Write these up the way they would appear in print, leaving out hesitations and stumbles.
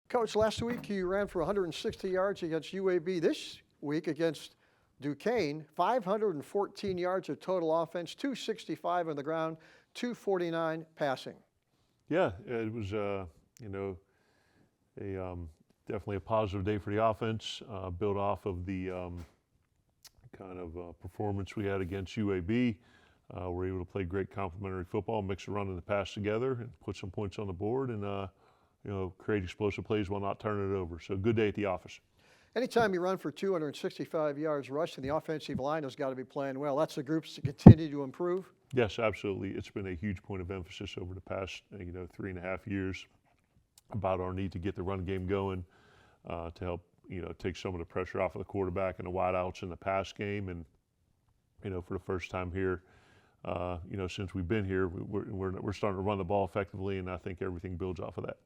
Coach, last week you ran for 160 yards against UAB. This week against Duquesne, 514 yards of total offense, 265 on the ground, 249 passing. Yeah, it was, definitely a positive day for the offense. Built off of the performance we had against UAB. We're able to play great complementary football, mix the run and the pass together, and put some points on the board, and create explosive plays while not turning it over. So good day at the office. Anytime you run for 265 yards rushing, the offensive line has got to be playing well. That's the groups to continue to improve. Yes, absolutely. It's been a huge point of emphasis over the past 3.5 years about our need to get the run game going to help take some of the pressure off of the quarterback and the wideouts in the pass game. And for the first time here, since we've been here, we're starting to run the ball effectively, and I think everything builds off of that.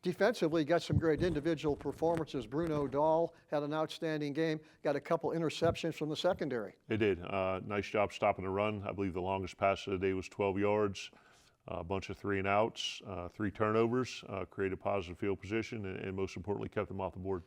Defensively, got some great individual performances. Bruno Dahl had an outstanding game, got a couple interceptions from the secondary. They did. Nice job stopping the run. I believe the longest pass of the day was 12 yards, a bunch of 3 and outs, 3 turnovers, created positive field position, and most importantly, kept them off the board.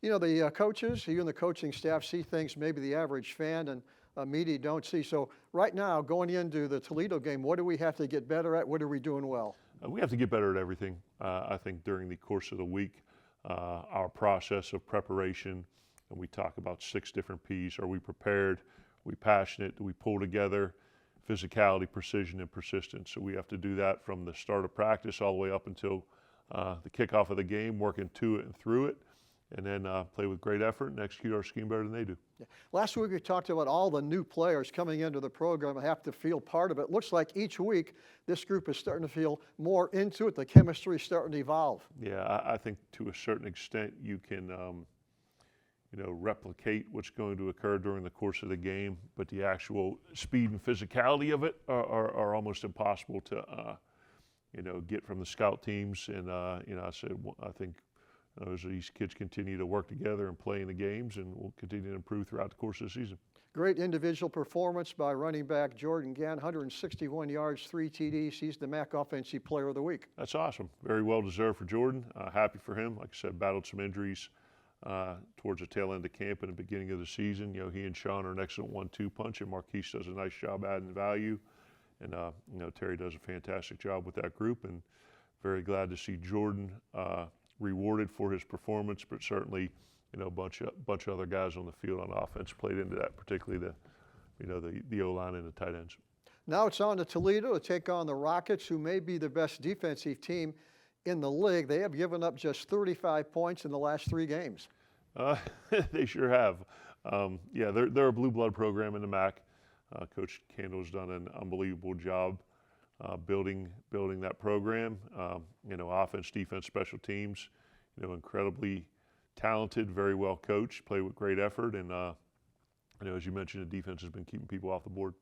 You know, the coaches, you and the coaching staff see things maybe the average fan and media don't see. So right now, going into the Toledo game, what do we have to get better at? What are we doing well? We have to get better at everything. I think during the course of the week, our process of preparation, and we talk about 6 different P's. Are we prepared? Are we passionate? Do we pull together? Physicality, precision, and persistence. So we have to do that from the start of practice all the way up until the kickoff of the game, working to it and through it, and then play with great effort and execute our scheme better than they do. Yeah. Last week we talked about all the new players coming into the program and have to feel part of it. Looks like each week this group is starting to feel more into it. The chemistry is starting to evolve. Yeah, I think to a certain extent you can replicate what's going to occur during the course of the game, but the actual speed and physicality of it are almost impossible to get from the scout teams. And I think as these kids continue to work together and play in the games, and we'll continue to improve throughout the course of the season. Great individual performance by running back Jordan Gann, 161 yards, 3 TDs. He's the MAC Offensive Player of the Week. That's awesome. Very well deserved for Jordan. Happy for him. Like I said, battled some injuries towards the tail end of camp and the beginning of the season. He and Sean are an excellent 1-2 punch, and Marquise does a nice job adding value. And Terry does a fantastic job with that group, and very glad to see Jordan rewarded for his performance, but certainly, a bunch of other guys on the field on offense played into that, particularly the O-line and the tight ends. Now it's on to Toledo to take on the Rockets, who may be the best defensive team in the league. They have given up just 35 points in the last 3 games. They sure have. They're a blue blood program in the MAC. Coach Candle's done an unbelievable job building that program. Offense, defense, special teams. Incredibly talented, very well coached, play with great effort, and as you mentioned, the defense has been keeping people off the board.